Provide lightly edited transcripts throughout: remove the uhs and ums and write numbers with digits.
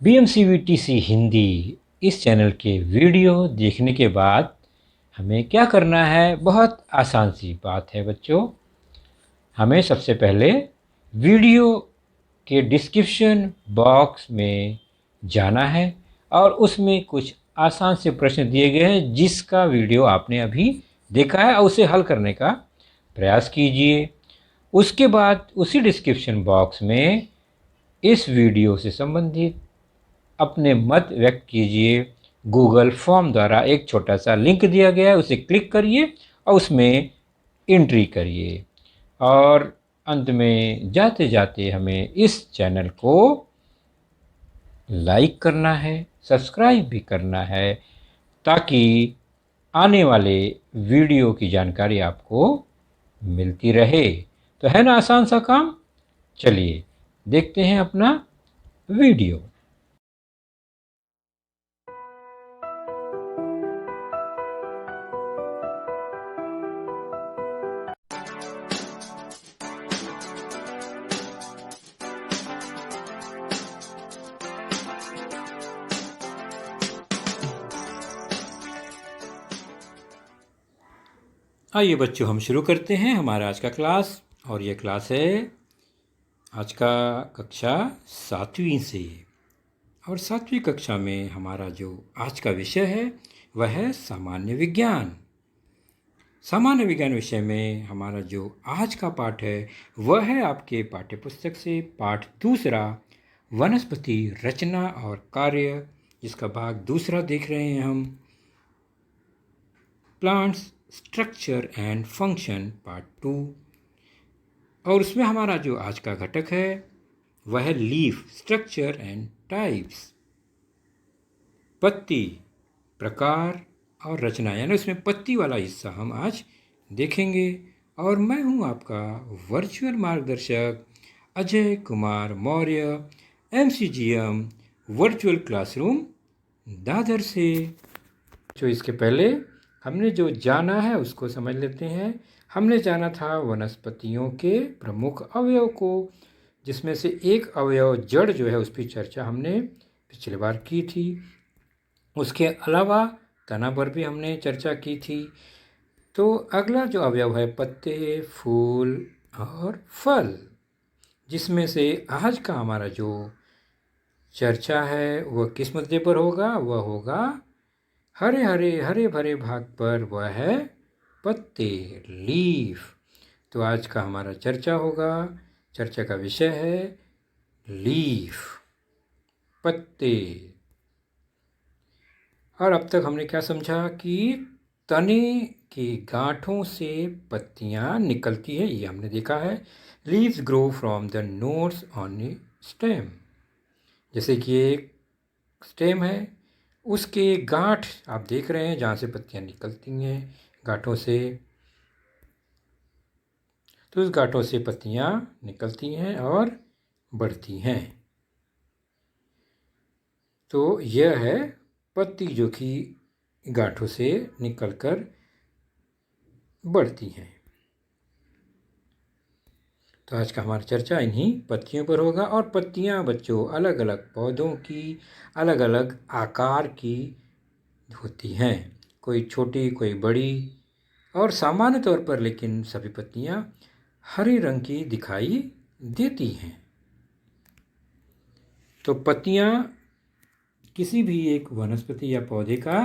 BMCVTC Hindi इस channel के video देखने के बाद हमें क्या करना है? बहुत आसान सी बात है बच्चों। हमें सबसे पहले वीडियो के डिस्क्रिप्शन बॉक्स में जाना है और उसमें कुछ आसान से प्रश्न दिए गए हैं जिसका वीडियो आपने अभी देखा है और उसे हल करने का प्रयास कीजिए। उसके बाद उसी डिस्क्रिप्शन बॉक्स में इस वीडियो से संबंधित अपने मत व्यक्त कीजिए। गूगल फॉर्म द्वारा एक छोटा सा लिंक दिया गया है, उसे क्लिक करिए और उसमें एंट्री करिए। और अंत में जाते जाते हमें इस चैनल को लाइक करना है, सब्सक्राइब भी करना है ताकि आने वाले वीडियो की जानकारी आपको मिलती रहे। तो है ना आसान सा काम? चलिए देखते हैं अपना वीडियो। आइए बच्चों, हम शुरू करते हैं हमारा आज का क्लास। और ये क्लास है आज का कक्षा 7वीं से। और 7वीं कक्षा में हमारा जो आज का विषय है वह है सामान्य विज्ञान। सामान्य विज्ञान विषय में हमारा जो आज का पाठ है वह है आपके पाठ्यपुस्तक से पाठ दूसरा, वनस्पति रचना और कार्य, जिसका भाग दूसरा देख रहे हैं हम। Plants structure and function part 2। और उसमें हमारा जो आज का घटक है वह है लीफ स्ट्रक्चर एंड टाइप्स, पत्ती प्रकार और रचना, यानी उसमें पत्ती वाला हिस्सा हम आज देखेंगे। और मैं हूं आपका वर्चुअल मार्गदर्शक Ajay Kumar Maurya, MCGM virtual classroom Dadar से। जो इसके पहले हमने जो जाना है उसको समझ लेते हैं। हमने जाना था वनस्पतियों के प्रमुख अवयव को, जिसमें से एक अवयव जड़ जो है उस पर चर्चा हमने पिछली बार की थी। उसके अलावा तना पर भी हमने चर्चा की थी। तो अगला जो अवयव है पत्ते, फूल और फल, जिसमें से आज का हमारा जो चर्चा है वह किस मुद्दे पर होगा? वह होगा हरे भरे भाग पर, वह है पत्ते, लीफ। तो आज का हमारा चर्चा होगा, चर्चा का विषय है लीफ, पत्ते। और अब तक हमने क्या समझा कि तने की गांठों से पत्तियां निकलती है, ये हमने देखा है। Leaves grow from the nodes on A stem. जैसे कि एक स्टेम है, उसके गांठ आप देख रहे हैं जहाँ से पत्तियां निकलती हैं गांठों से। तो उस गांठों से पत्तियां निकलती हैं और बढ़ती हैं। तो यह है पत्ती जो कि गांठों से निकलकर बढ़ती हैं। तो आज का हमारा चर्चा इन्हीं पत्तियों पर होगा। और पत्तियां बच्चों अलग अलग पौधों की अलग अलग आकार की होती हैं, कोई छोटी कोई बड़ी। और सामान्य तौर पर लेकिन सभी पत्तियां हरे रंग की दिखाई देती हैं। तो पत्तियां किसी भी एक वनस्पति या पौधे का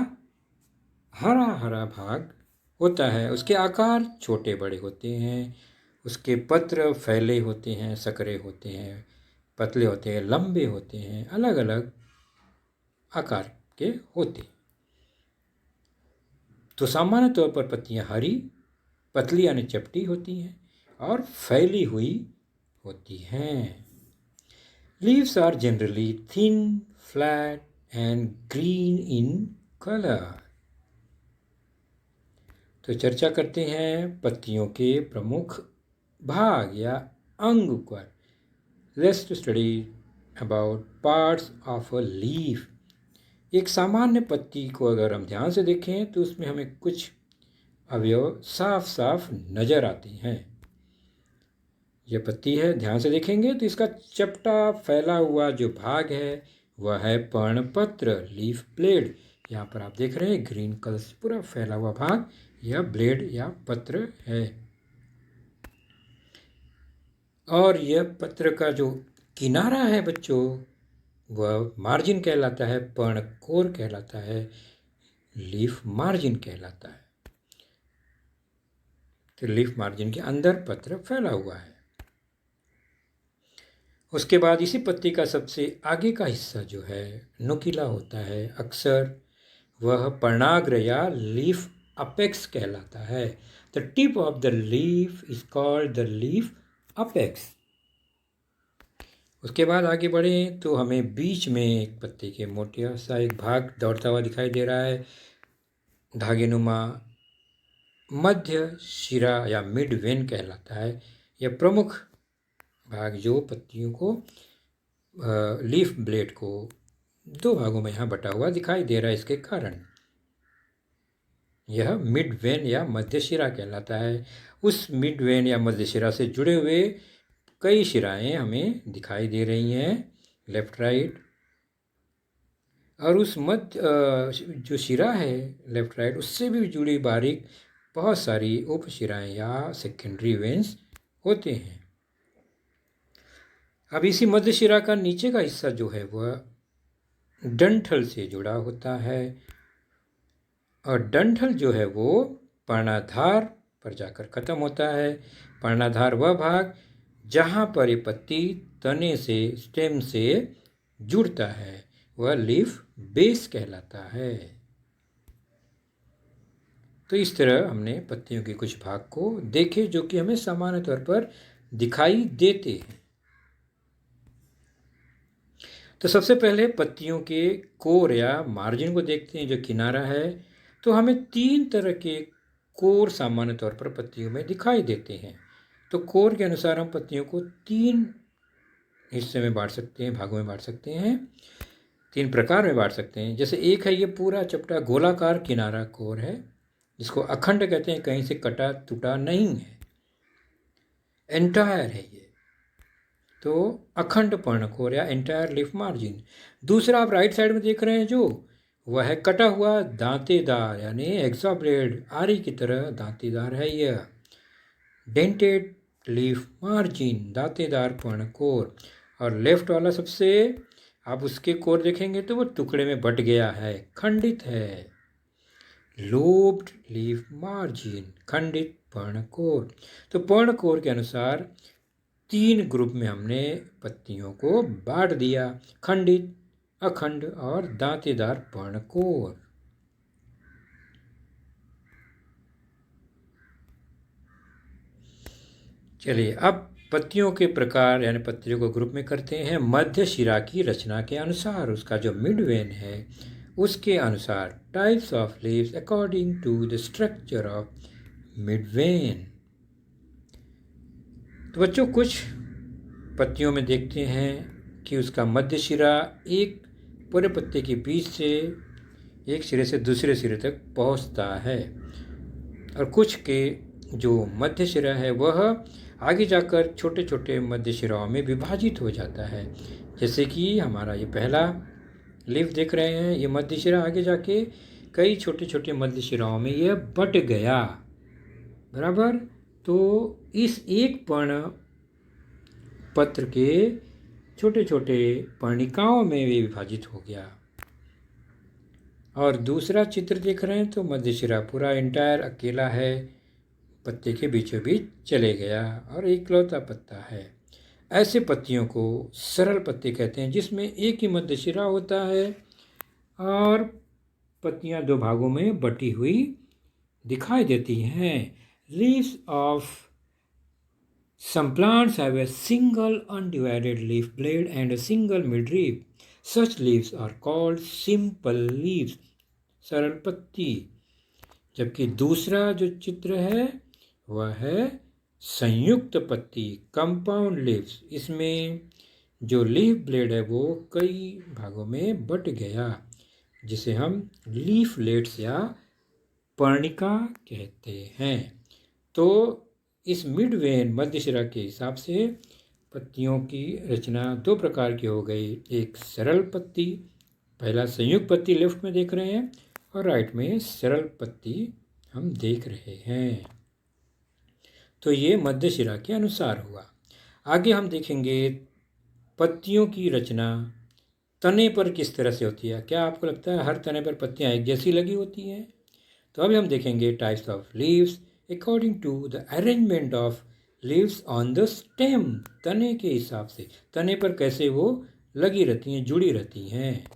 हरा हरा भाग होता है। उसके आकार छोटे बड़े होते हैं, उसके पत्र फैले होते हैं, संकरे होते हैं, पतले होते हैं, लंबे होते हैं, अलग अलग आकार के होते हैं। तो सामान्य तौर पर पत्तियां हरी, पतली यानी चपटी होती हैं और फैली हुई होती हैं। Leaves are generally thin, flat and green in colour. तो चर्चा करते हैं पत्तियों के प्रमुख भाग या अंग पर। Let's to study about parts of a leaf. एक सामान्य पत्ती को अगर हम ध्यान से देखें तो उसमें हमें कुछ अवयव साफ साफ नजर आते हैं। यह पत्ती है, ध्यान से देखेंगे तो इसका चपटा फैला हुआ जो भाग है वह है पर्णपत्र, लीफ ब्लेड। यहाँ पर आप देख रहे हैं ग्रीन कलर से पूरा फैला हुआ भाग, यह ब्लेड या पत्र है। और यह पत्र का जो किनारा है बच्चों, वह मार्जिन कहलाता है, पर्णकोर कहलाता है, लीफ मार्जिन कहलाता है। तो लीफ मार्जिन के अंदर पत्र फैला हुआ है। उसके बाद इसी पत्ती का सबसे आगे का हिस्सा जो है नुकीला होता है अक्सर, वह पर्णाग्र या लीफ अपेक्स कहलाता है। The tip of the leaf is called the leaf apex. उसके बाद आगे बढ़ें तो हमें बीच में एक पत्ते के मोटा सा एक भाग दौड़ता हुआ दिखाई दे रहा है, धागेनुमा मध्य शिरा या मिड वेन कहलाता है। यह प्रमुख भाग जो पत्तियों को लीफ ब्लेड को दो भागों में यहाँ बटा हुआ दिखाई दे रहा है, इसके कारण यह मिड वेन या मध्य शिरा कहलाता है। उस मिड वेन या मध्य शिरा से जुड़े हुए कई शिराएं हमें दिखाई दे रही हैं, लेफ्ट राइट। और उस मध्य जो शिरा है लेफ्ट राइट, उससे भी जुड़ी बारीक बहुत सारी उपशिराएं या सेकेंडरी वेन्स होते हैं। अब इसी मध्य शिरा का नीचे का हिस्सा जो है वह डंठल से जुड़ा होता है, और डंठल जो है वो पर्णाधार पर जाकर खत्म होता है। पर्णाधार वह भाग जहाँ पर ये पत्ती तने से स्टेम से जुड़ता है, वह लीफ बेस कहलाता है। तो इस तरह हमने पत्तियों के कुछ भाग को देखे जो कि हमें सामान्य तौर पर दिखाई देते हैं। तो सबसे पहले पत्तियों के कोर या मार्जिन को देखते हैं, जो किनारा है। तो हमें 3 तरह के कोर सामान्य तौर पर पत्तियों में दिखाई देते हैं। तो कोर के अनुसार हम पत्तियों को 3 हिस्से में बांट सकते हैं, भागों में बांट सकते हैं, 3 प्रकार में बांट सकते हैं। जैसे एक है ये पूरा चपटा गोलाकार किनारा कोर है, जिसको अखंड कहते हैं, कहीं से कटा टूटा नहीं है, एंटायर है ये, तो अखंड पर्णकोर या एंटायर लीफ मार्जिन। दूसरा आप राइट साइड में देख रहे हैं जो, वह है कटा हुआ दांतेदार यानी हेक्साब्लेड, आरी की तरह दांतेदार है यह, डेंटेड लीफ मार्जिन, दांतेदार पर्णकोर। और लेफ्ट वाला सबसे, आप उसके कोर देखेंगे तो वो टुकड़े में बट गया है, खंडित है, लोब्ड लीफ मार्जिन, खंडित पर्णकोर। तो पर्णकोर के अनुसार 3 ग्रुप में हमने पत्तियों को बांट दिया, खंडित, अखंड और दांतेदार पर्णकोर। चलिए अब पत्तियों के प्रकार यानी पत्तियों को ग्रुप में करते हैं मध्य शिरा की रचना के अनुसार, उसका जो मिड वेन है उसके अनुसार, types of leaves according to the structure of mid vein. तो बच्चों कुछ पत्तियों में देखते हैं कि उसका मध्य शिरा एक पूरे पत्ते के बीच से एक सिरे से दूसरे सिरे तक पहुंचता है, और कुछ के जो मध्य शिरा है वह आगे जाकर छोटे छोटे मध्य शिराओं में विभाजित हो जाता है। जैसे कि हमारा ये पहला लीफ देख रहे हैं, ये मध्य शिरा आगे जाके कई छोटे छोटे मध्य शिराओं में यह बट गया, बराबर। तो इस एक पर्ण पत्र के छोटे छोटे पर्णिकाओं में भी विभाजित हो गया। और दूसरा चित्र देख रहे हैं तो मध्य शिरा पूरा एंटायर अकेला है, पत्ते के बीचों बीच चले गया और एकलौता पत्ता है। ऐसे पत्तियों को सरल पत्ते कहते हैं, जिसमें एक ही मध्य शिरा होता है और पत्तियां 2 भागों में बटी हुई दिखाई देती हैं। Leaves of some plants have a single undivided leaf blade and a single midrib. Such leaves are called simple leaves, सरल पत्ती। जबकि दूसरा जो चित्र है वह है संयुक्त पत्ती, कंपाउंड लीव्स। इसमें जो लीफ ब्लेड है वो कई भागों में बट गया, जिसे हम लीफलेट्स या पर्णिका कहते हैं। तो इस मिड वेन मध्य शिरा के हिसाब से पत्तियों की रचना दो प्रकार की हो गई, एक सरल पत्ती, पहला संयुक्त पत्ती लेफ्ट में देख रहे हैं और राइट में सरल पत्ती हम देख रहे हैं। तो ये मध्य शिरा के अनुसार हुआ। आगे हम देखेंगे पत्तियों की रचना तने पर किस तरह से होती है। क्या आपको लगता है हर तने पर पत्तियां एक जैसी लगी होती हैं? तो अभी हम देखेंगे types of leaves according to the arrangement of leaves on the stem. तने के हिसाब से तने पर कैसे वो लगी रहती हैं, जुड़ी रहती हैं।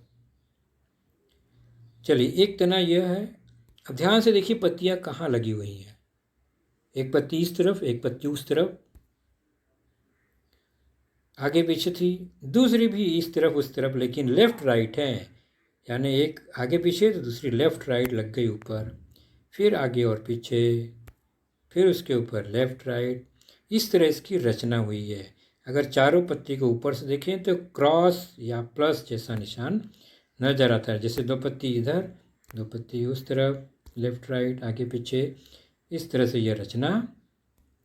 चलिए, एक तना यह है। अब ध्यान से देखिए पत्तियां कहाँ लगी हुई हैं। एक पत्ती इस तरफ, एक पत्ती उस तरफ, आगे पीछे थी। दूसरी भी इस तरफ उस तरफ, लेकिन लेफ्ट राइट है, यानी एक आगे पीछे तो दूसरी लेफ्ट राइट लग गई ऊपर, फिर आगे और पीछे, फिर उसके ऊपर लेफ्ट राइट। इस तरह इसकी रचना हुई है। अगर चारों पत्ती को ऊपर से देखें तो क्रॉस या प्लस जैसा निशान नजर आता है। जैसे दो पत्ती इधर, दो पत्ती उस तरफ, लेफ्ट राइट, आगे पीछे, इस तरह से यह रचना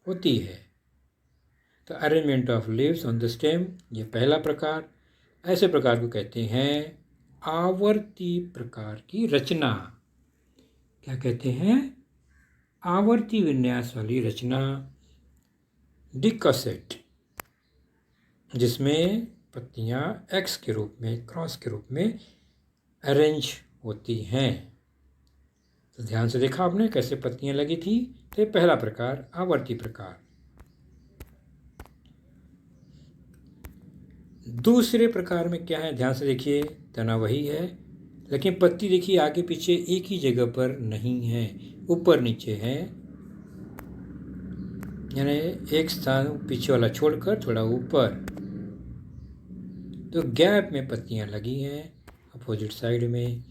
होती है। तो arrangement of leaves on the stem, ये पहला प्रकार। ऐसे प्रकार को कहते हैं आवर्ती प्रकार की रचना। क्या कहते हैं? आवर्ती विन्यास वाली रचना, डिकॉसेट, जिसमें पत्तियां एक्स के रूप में, क्रॉस के रूप में अरेंज होती हैं। तो ध्यान से देखा आपने कैसे पत्तियां लगी थी। तो ये पहला प्रकार, आवर्ती प्रकार। दूसरे प्रकार में क्या है, ध्यान से देखिए। तना वही है, लेकिन पत्ती देखिए आगे पीछे एक ही जगह पर नहीं है, ऊपर नीचे है। यानी एक स्थान पीछे वाला छोड़कर थोड़ा ऊपर, तो गैप में पत्तियां लगी हैं अपोजिट साइड में।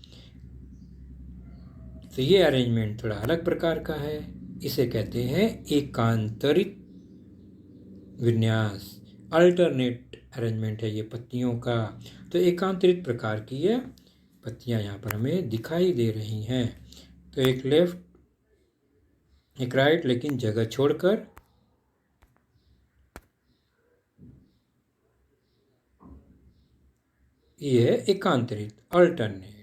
तो ये अरेंजमेंट थोड़ा अलग प्रकार का है। इसे कहते हैं एकांतरित विन्यास, अल्टरनेट अरेंजमेंट है ये पत्तियों का। तो एकांतरित प्रकार की ये पत्तियां यहाँ पर हमें दिखाई दे रही हैं। तो एक लेफ्ट, एक राइट, लेकिन जगह छोड़कर। ये है एकांतरित, अल्टरनेट।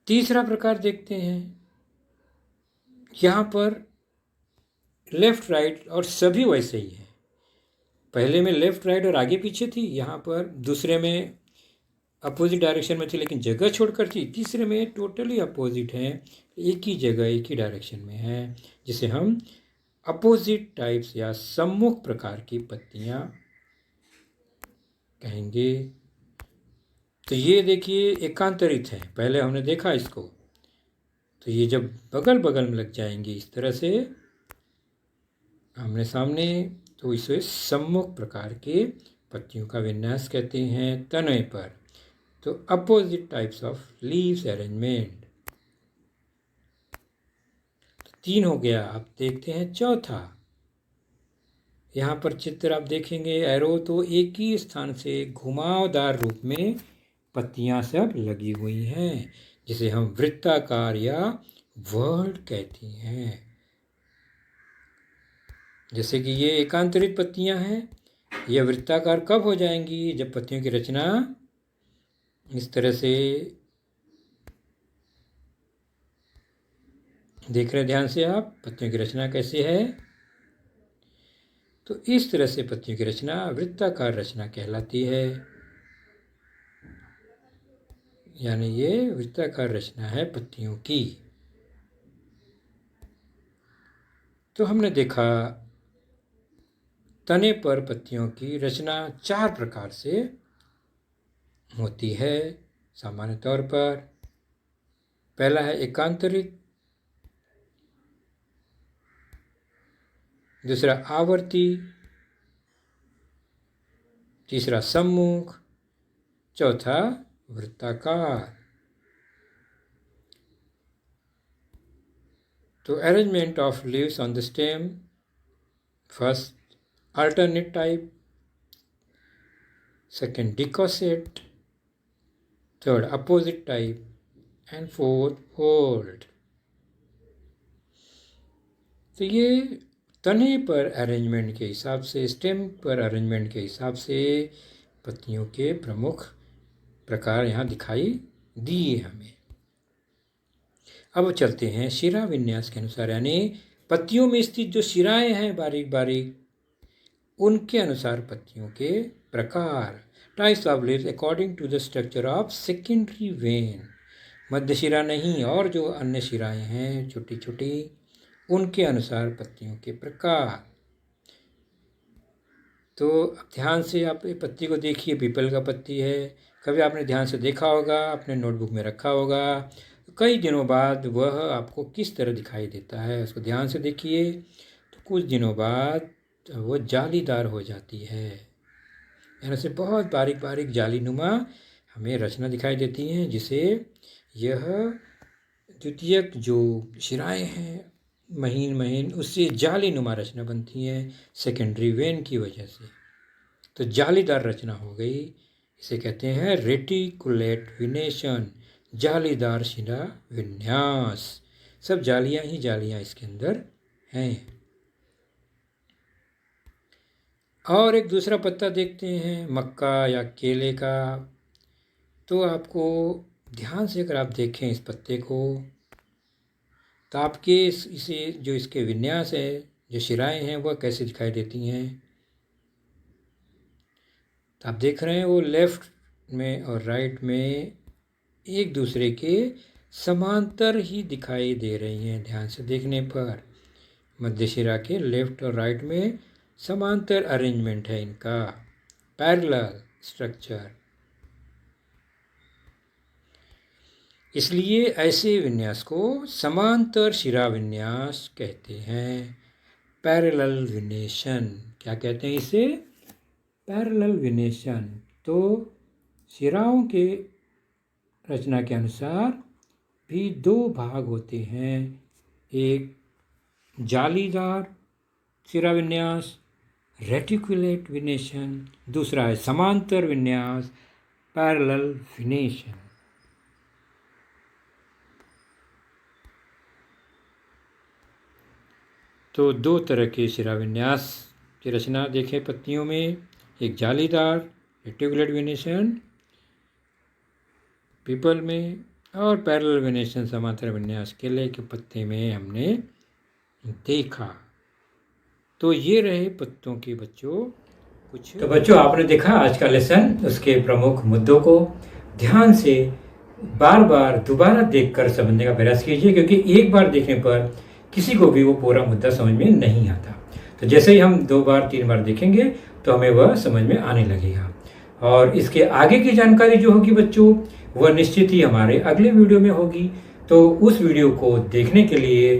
तीसरा प्रकार देखते हैं। यहाँ पर लेफ्ट राइट और सभी वैसे ही है। पहले में लेफ्ट राइट और आगे पीछे थी, यहाँ पर दूसरे में अपोजिट डायरेक्शन में थी लेकिन जगह छोड़कर थी। तीसरे में टोटली अपोजिट है, एक ही जगह एक ही डायरेक्शन में है, जिसे हम अपोजिट टाइप्स या सम्मुख प्रकार की पत्तियां कहेंगे। तो ये देखिए एकांतरित है, पहले हमने देखा इसको। तो ये जब बगल बगल में लग जाएंगी इस तरह से आमने सामने, तो इसे सम्मुख प्रकार के पत्तियों का विन्यास कहते हैं तने पर। तो opposite types of leaves arrangement. तो 3 हो गया। अब देखते हैं चौथा। यहाँ पर चित्र आप देखेंगे, एरो तो एक ही स्थान से घुमावदार रूप में पत्तियां सब लगी हुई हैं, जिसे हम वृत्ताकार या वर्ड कहते हैं। जैसे कि ये एकांतरित पत्तियां हैं, यह वृत्ताकार कब हो जाएंगी? जब पत्तियों की रचना इस तरह से, देख रहे हैं ध्यान से आप पत्तियों की रचना कैसे है। तो इस तरह से पत्तियों की रचना वृत्ताकार रचना कहलाती है। यानी ये वृत्ताकार रचना है पत्तियों की। तो हमने देखा तने पर पत्तियों की रचना 4 प्रकार से होती है सामान्य तौर पर। पहला है एकांतरित, दूसरा आवर्ती, तीसरा सम्मुख, चौथा वृत्ताकार। तो arrangement of leaves on the stem, first alternate type, second decossate, third opposite type, and fourth fold। तो ये तने पर अरेंजमेंट के हिसाब से, स्टेम पर अरेंजमेंट के हिसाब से पत्तियों के प्रमुख प्रकार यहाँ दिखाई दिए हमें। अब चलते हैं शिरा विन्यास के अनुसार, यानी पत्तियों में स्थित जो शिराएं हैं बारीक बारीक, उनके अनुसार पत्तियों के प्रकार। Types of leaves according to the structure of secondary vein. मध्य शिरा नहीं और जो अन्य शिराएं हैं छोटी छोटी, उनके अनुसार पत्तियों के प्रकार। तो ध्यान से आप पत्ती को देखिए, पीपल का पत्ती है, कभी आपने ध्यान से देखा होगा, अपने नोटबुक में रखा होगा। कई दिनों बाद वह आपको किस तरह दिखाई देता है, उसको ध्यान से देखिए। तो कुछ दिनों बाद वो जालीदार हो जाती है, यानी से बहुत बारीक बारीक जालीनुमा हमें रचना दिखाई देती हैं, जिसे यह द्वितीयक जो शिराएं हैं महीन महीन, उससे जालीनुमा रचना बनती हैं सेकेंडरी वेन की वजह से। तो जालीदार रचना हो गई, इसे कहते हैं रेटिकुलेट विनेशन, जालीदार शिरा विन्यास। सब जालियां ही जालियां इसके अंदर हैं। और एक दूसरा पत्ता देखते हैं मक्का या केले का। तो आपको ध्यान से अगर आप देखें इस पत्ते को, तो आपके इसे जो इसके विन्यास है, जो शिराएं हैं, वह कैसे दिखाई देती हैं। तो आप देख रहे हैं वो लेफ्ट में और राइट में एक दूसरे के समांतर ही दिखाई दे रही हैं। ध्यान से देखने पर मध्य शिरा के लेफ्ट और राइट में समांतर अरेंजमेंट है इनका, पैरेलल स्ट्रक्चर। इसलिए ऐसे विन्यास को समांतर शिरा विन्यास कहते हैं, पैरेलल विनेशन। क्या कहते हैं इसे? पैरेलल विनेशन। तो शिराओं के रचना के अनुसार भी दो भाग होते हैं, एक जालीदार शिरा विन्यास रेटिकुलेट विनेशन, दूसरा है समांतर विन्यास पैरेलल विनेशन। तो दो तरह के शिरा विन्यास की रचना देखें पत्तियों में, एक जालीदार रेटिकुलेट विनेशन पीपल में, और पैरेलल विनेशन समांतर विन्यास केले के पत्ते में हमने देखा। तो ये रहे पत्तों के बच्चों कुछ। तो बच्चों आपने देखा आज का लेसन, उसके प्रमुख मुद्दों को ध्यान से बार बार दोबारा देखकर समझने का प्रयास कीजिए, क्योंकि एक बार देखने पर किसी को भी वो पूरा मुद्दा समझ में नहीं आता। तो जैसे ही हम 2 बार 3 बार देखेंगे तो हमें वह समझ में आने लगेगा। और इसके आगे की जानकारी जो होगी बच्चों, वह निश्चित ही हमारे अगले वीडियो में होगी। तो उस वीडियो को देखने के लिए,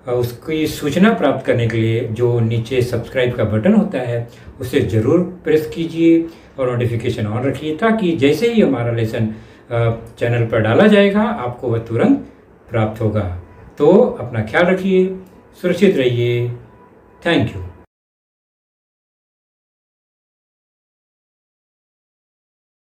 उसकी सूचना प्राप्त करने के लिए जो नीचे सब्सक्राइब का बटन होता है उसे ज़रूर प्रेस कीजिए और नोटिफिकेशन ऑन रखिए, ताकि जैसे ही हमारा लेसन चैनल पर डाला जाएगा आपको वह तुरंत प्राप्त होगा। तो अपना ख्याल रखिए, सुरक्षित रहिए। Thank you.